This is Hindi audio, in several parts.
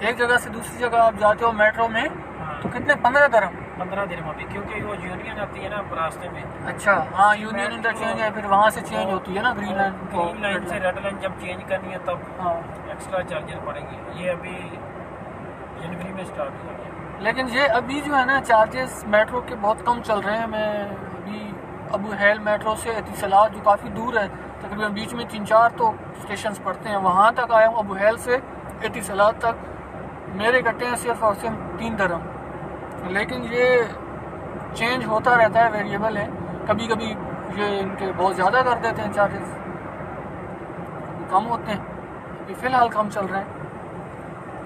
एक जगह से दूसरी जगह आप जाते हो मेट्रो में तो कितने 15 दरम 15 दिन अभी, क्योंकि वो यूनियन आती है ना रास्ते में। अच्छा हाँ, यूनियन इंटरचेंज है, फिर वहाँ से चेंज होती है ना ग्रीन लाइन ग्रीन लाइन से रेड लाइन जब चेंज करनी है तब हाँ एक्स्ट्रा चार्जेस पड़ेंगे। ये अभी जनवरी में स्टार्ट हो गया। लेकिन ये अभी जो है ना चार्जेस मेट्रो के बहुत कम चल रहे हैं। मैं अभी अबू हैल मेट्रो से एतिसलात जो काफ़ी दूर है, तकरीबन बीच में 3-4 तो स्टेशन पड़ते हैं, वहाँ तक आया हूँ। अबू हैल से एतिसलात तक मेरे कटे हैं सिर्फ और सिर्फ 3 दरम। लेकिन ये चेंज होता रहता है, वेरिएबल है। कभी कभी ये इनके बहुत ज़्यादा कर देते हैं चार्जेस, कम होते हैं। अभी फ़िलहाल कम चल रहे हैं।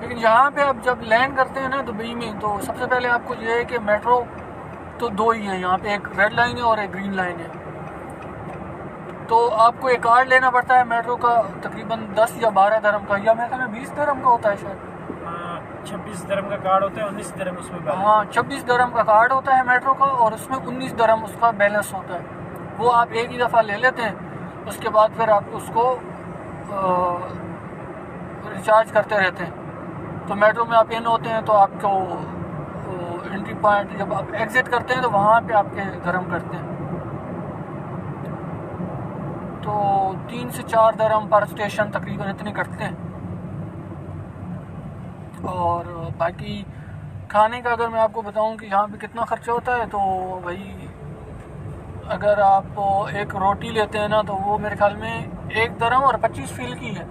लेकिन यहाँ पे आप जब लैंड करते हैं ना दुबई में, तो सबसे पहले आपको ये है कि मेट्रो तो 2 ही हैं यहाँ पे, एक रेड लाइन है और एक ग्रीन लाइन है। तो आपको एक कार्ड लेना पड़ता है मेट्रो का, तकरीबन 10 या 12 दरम का, या मेरे ख्याल में 20 दरम का होता है शायद। 26 दरम का कार्ड होता है, 19 दरम उसमें। हाँ 26 दरम का कार्ड होता है मेट्रो का और उसमें 19 दरम उसका बैलेंस होता है। वो आप एक ही दफ़ा ले लेते हैं, उसके बाद फिर आप उसको रिचार्ज करते रहते हैं। तो मेट्रो में आप इन होते हैं तो आपको एंट्री पॉइंट जब आप एग्ज़िट करते हैं तो वहाँ पे आपके दरम करते हैं। तो 3 से 4 दरम पर स्टेशन तकरीबन इतने करते हैं। और बाकी खाने का अगर मैं आपको बताऊं कि यहाँ पे कितना ख़र्चा होता है, तो भाई अगर आप एक रोटी लेते हैं ना तो वो मेरे ख्याल में 1 दरम और 25 फिल की है।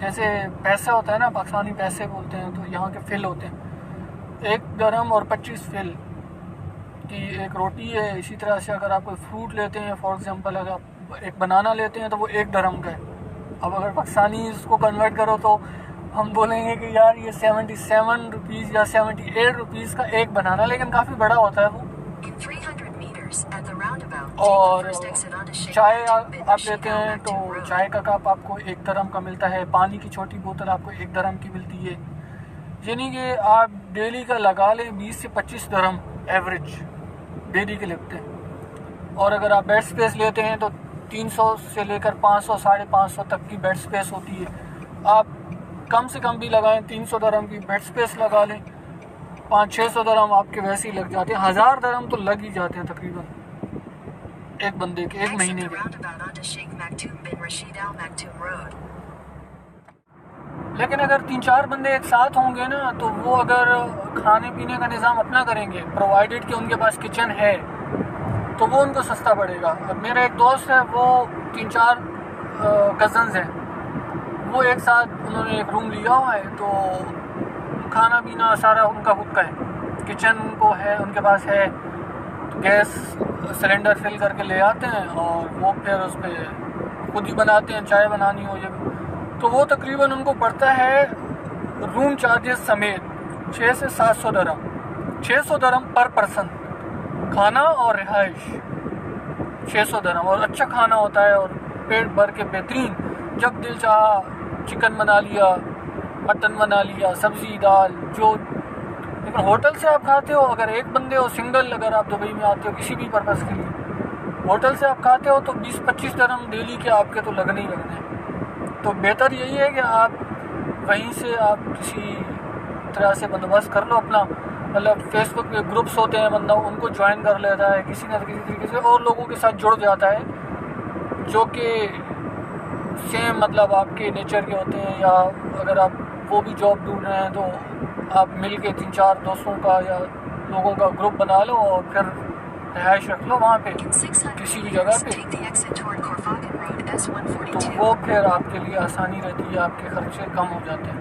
जैसे पैसा होता है ना, पाकिस्तानी पैसे बोलते हैं, तो यहाँ के फिल होते हैं। 1 दरम और 25 फिल की एक रोटी है। इसी तरह से अगर आप कोई फ्रूट लेते हैं, फॉर एग्ज़ाम्पल अगर आप एक बनाना लेते हैं तो वो 1 दरम का है। अब अगर पाकिस्तानी इसको कन्वर्ट करो तो हम बोलेंगे कि यार ये 77 रुपीज़ या 78 रुपीज़ का एक बनाना, लेकिन काफ़ी बड़ा होता है वो। और चाय आप लेते हैं तो चाय का कप आपको 1 दरम का मिलता है। पानी की छोटी बोतल आपको 1 दरम की मिलती है। यानी कि आप डेली का लगा लें 20 से 25 दरम एवरेज डेली के लगते हैं। और अगर आप बेड स्पेस लेते हैं तो 300 से लेकर 500 550 तक की बेड स्पेस होती है। आप कम से कम भी लगाएं, 300 दरम की बेड स्पेस लगा लें, 500-600 दरम आपके वैसे ही लग जाते हैं। 1000 दरम तो लग ही जाते हैं तकरीबन एक बंदे के, एक महीने के। लेकिन अगर 3-4 बंदे एक साथ होंगे ना, तो वो अगर खाने पीने का निज़ाम अपना करेंगे, प्रोवाइडेड कि उनके पास किचन है, तो वो उनको सस्ता पड़ेगा। अब मेरा एक दोस्त है, वो 3-4 कज़न्स हैं, वो एक साथ उन्होंने एक रूम लिया हुआ है, तो खाना पीना सारा उनका खुद का है। किचन उनको है, उनके पास है, तो गैस सिलेंडर फिल करके ले आते हैं और वो फिर उस पर खुद ही बनाते हैं, चाय बनानी हो जब। तो वो तकरीबन उनको पड़ता है रूम चार्जेस समेत 600 से 700 दरम, 600 दरम पर पर्सन, खाना और रिहाइश 600 दरम। और अच्छा खाना होता है और पेट भर के बेहतरीन, जब दिल चाहा चिकन बना लिया, मटन बना लिया, सब्ज़ी दाल जो। लेकिन होटल से आप खाते हो, अगर एक बंदे हो सिंगल, अगर आप दुबई में आते हो किसी भी पर्पज़ के लिए, होटल से आप खाते हो तो 20-25 दरम डेली के आपके तो लगने ही लगने हैं। तो बेहतर यही है कि आप वहीं से आप किसी तरह से बंदोबस्त कर लो अपना। मतलब फेसबुक पे ग्रुप्स होते हैं, बंदा उनको ज्वाइन कर लेता है किसी न किसी तरीके से, और लोगों के साथ जुड़ जाता है जो कि सेम मतलब आपके नेचर के होते हैं। या अगर आप वो भी जॉब ढूंढ रहे हैं तो आप मिल के 3-4 दोस्तों का या लोगों का ग्रुप बना लो और फिर रिहाइश रख लो वहाँ पे किसी भी जगह पे। तो वो फिर आपके लिए आसानी रहती है, आपके खर्चे कम हो जाते हैं।